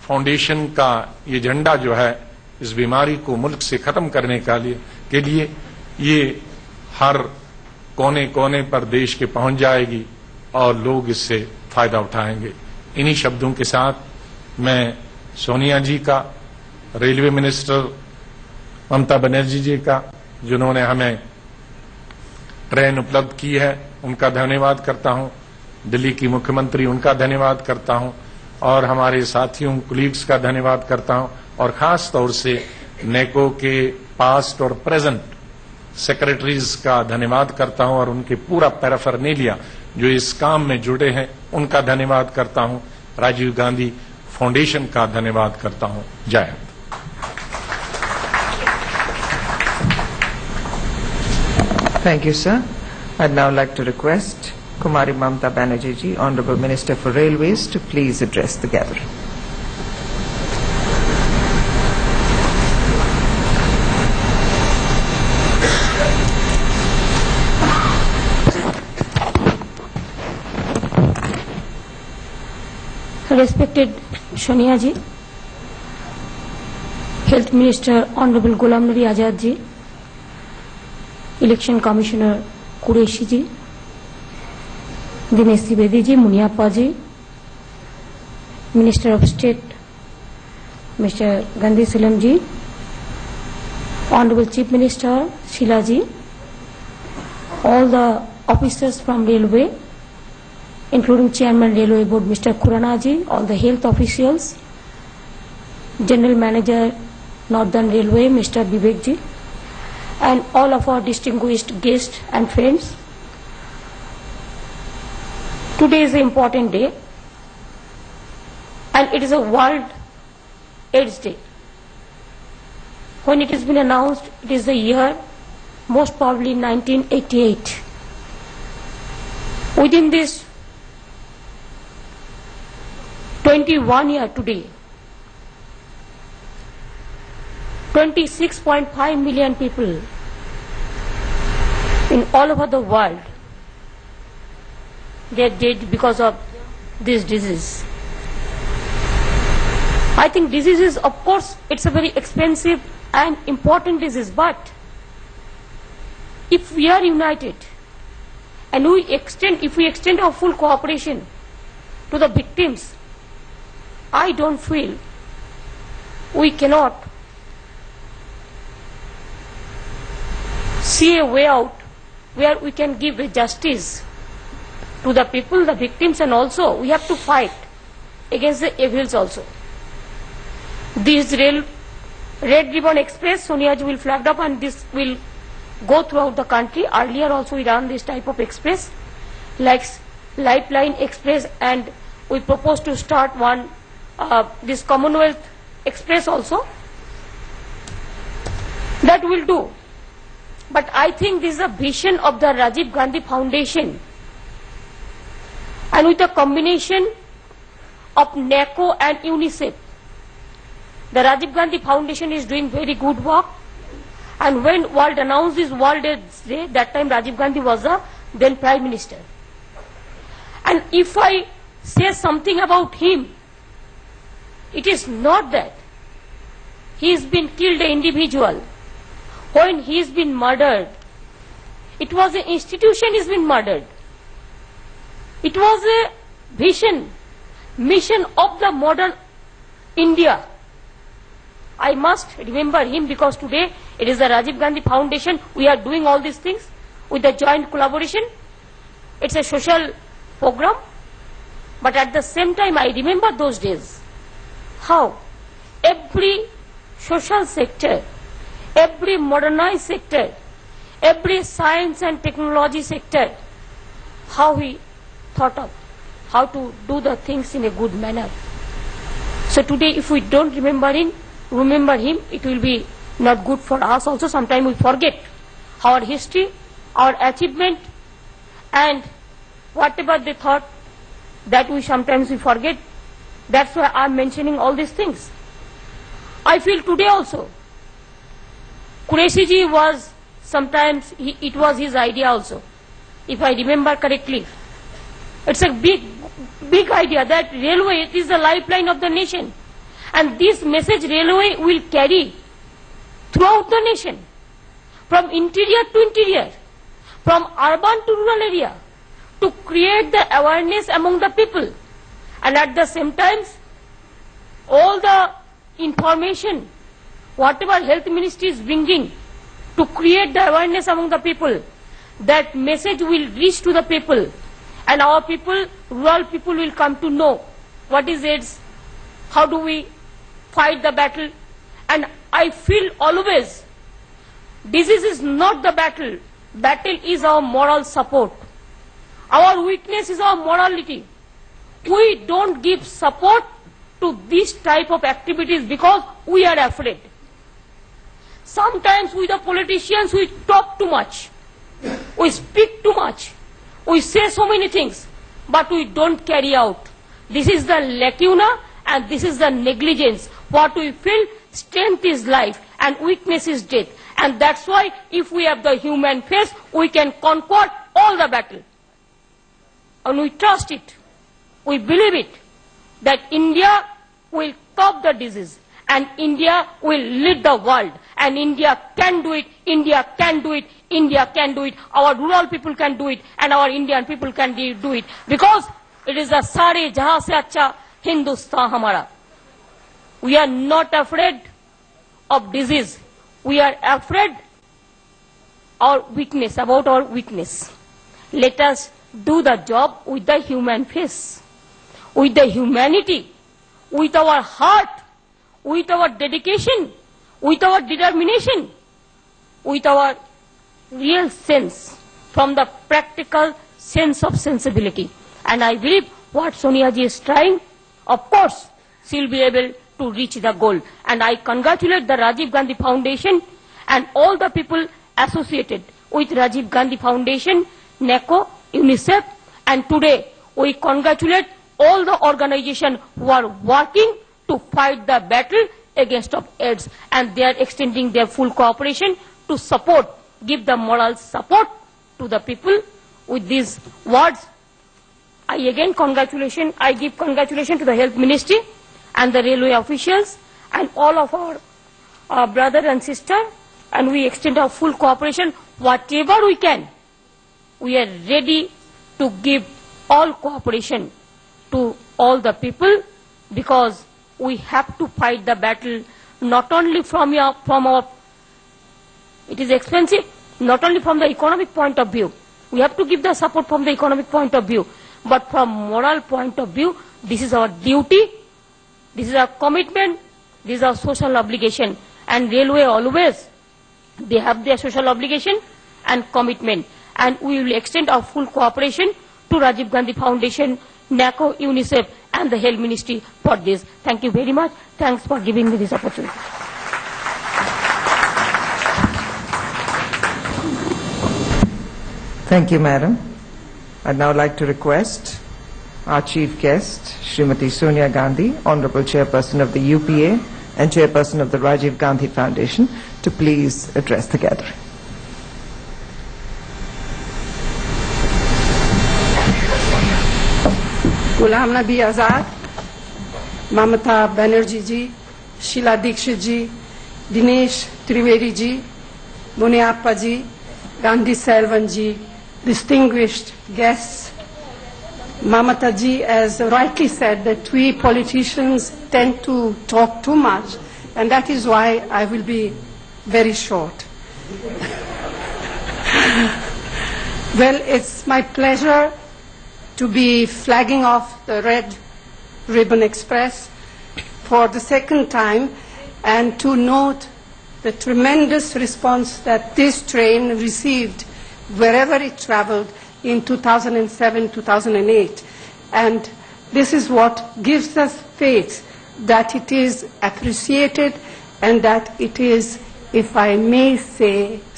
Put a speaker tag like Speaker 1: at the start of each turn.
Speaker 1: Foundation का ये झंडा जो है इस बीमारी को मुल्क से खत्म करने के लिए ये हर कोने कोने पर देश के पहुंच जाएगी और लोग इससे फायदा उठाएंगे। इन्हीं शब्दों के साथ मैं सोनिया जी का, रेलवे मिनिस्टर ममता बनर्जी जी का, जिन्होंने हमें ट्रेन उपलब्ध की है, उनका धन्यवाद करता हूं। दिल्ली की मुख्यमंत्री, उनका धन्यवाद करता हूं और हमारे साथियों, कुलीग्स का धन्यवाद करता हूं और खास तौर से नेको के पास्ट और प्रेजेंट सेक्रेटरीज का धन्यवाद करता हूं और उनके पूरा पैराफर्नेलिया जो इस काम में जुड़े हैं उनका धन्यवाद करता हूं। राजीव गांधी फाउंडेशन का धन्यवाद करता हूं। जय Hind.
Speaker 2: Thank you, sir. I'd now like to request Kumari Mamta Banerjee ji, Honorable Minister for Railways, to please address the gathering.
Speaker 3: Respected Sonia ji, Health Minister Honorable Ghulam Nabi Azad ji, Election Commissioner Qureshi ji, Dinesh Trivedi ji, Muniappa ji, Minister of State Mr. Gandhi Salam ji, Honorable Chief Minister Sheila ji, all the officers from Railway, including Chairman Railway Board Mr. Khurana ji, all the health officials, General Manager Northern Railway Mr. Vivek ji, and all of our distinguished guests and friends. Today is an important day and it is a World AIDS Day. When it has been announced, it is the year most probably 1988. Within this 21 year today, 26.5 million people in all over the world, they are dead because of this disease. I think disease is, of course, it's a very expensive and important disease, but if we are united and if we extend our full cooperation to the victims, I don't feel we cannot see a way out where we can give justice to the people, the victims, and also we have to fight against the evils also. This Red Ribbon Express, Sonia ji will flag up, and this will go throughout the country. Earlier also we ran this type of express like Lifeline Express, and we propose to start one this Commonwealth Express also. That will do. But I think this is a vision of the Rajiv Gandhi Foundation, and with a combination of NACO and UNICEF, the Rajiv Gandhi Foundation is doing very good work. And when world announced this World AIDS Day, that time Rajiv Gandhi was the then Prime Minister. And if I say something about him, it is not that he has been killed an individual. When he has been murdered, it was an institution has been murdered. It was a mission of the modern India. I must remember him because today it is the Rajiv Gandhi Foundation. We are doing all these things with the joint collaboration. It's a social program. But at the same time, I remember those days. How every social sector, every modernized sector, every science and technology sector, how he thought of how to do the things in a good manner. So today, if we don't remember him, it will be not good for us. Also, sometimes we forget our history, our achievement, and whatever they thought, that we sometimes we forget. That's why I'm mentioning all these things. I feel today also, Qureshi ji was sometimes, it was his idea also, if I remember correctly. It's a big idea that railway is the lifeline of the nation. And this message railway will carry throughout the nation, from interior to interior, from urban to rural area, to create the awareness among the people. And at the same time, all the information, whatever health ministry is bringing, to create the awareness among the people, that message will reach to the people, and our people, rural people, will come to know what is AIDS, how do we fight the battle. And I feel always, disease is not the battle, battle is our moral support. Our weakness is our morality. We don't give support to this type of activities because we are afraid. Sometimes we the politicians, we talk too much, we speak too much, we say so many things, but we don't carry out. This is the lacuna and this is the negligence. What we feel, strength is life and weakness is death. And that's why if we have the human face, we can conquer all the battle. And we trust it, we believe it, that India will stop the disease and India will lead the world. And India can do it, India can do it, India can do it. Our rural people can do it and our Indian people can do it. Because it is the Sare Jahan Se Acha Hindustan Hamara. We are not afraid of disease. We are afraid about our weakness. Let us do the job with the human face, with the humanity, with our heart, with our dedication, with our determination, with our real sense, from the practical sense of sensibility. And I believe what Sonia ji is trying, of course, she will be able to reach the goal. And I congratulate the Rajiv Gandhi Foundation and all the people associated with Rajiv Gandhi Foundation, NACO, UNICEF, and today we congratulate all the organizations who are working to fight the battle against of AIDS, and they are extending their full cooperation to support, give the moral support to the people. With these words, I give congratulations to the Health Ministry and the railway officials and all of our brother and sister, and we extend our full cooperation, whatever we can. We are ready to give all cooperation to all the people, because we have to fight the battle not only from our, it is expensive, not only from the economic point of view. We have to give the support from the economic point of view, but from moral point of view, this is our duty, this is our commitment, this is our social obligation. And railway always, they have their social obligation and commitment. And we will extend our full cooperation to Rajiv Gandhi Foundation, NACO, UNICEF, and the Health Ministry for this. Thank you very much. Thanks for giving me this opportunity.
Speaker 2: Thank you, Madam. I'd now like to request our chief guest, Srimati Sonia Gandhi, Honorable Chairperson of the UPA and Chairperson of the Rajiv Gandhi Foundation, to please address the gathering.
Speaker 4: Ghulam Nabi Azad, Mamata Banerjee ji, Sheila Dikshit ji, Dinesh Trivedi ji, Muniappa ji, Gandhi Selvan ji, distinguished guests. Mamata ji has rightly said that we politicians tend to talk too much, and that is why I will be very short. Well, it's my pleasure to be flagging off the Red Ribbon Express for the second time, and to note the tremendous response that this train received wherever it traveled in 2007-2008. And this is what gives us faith that it is appreciated and that it is, if I may say,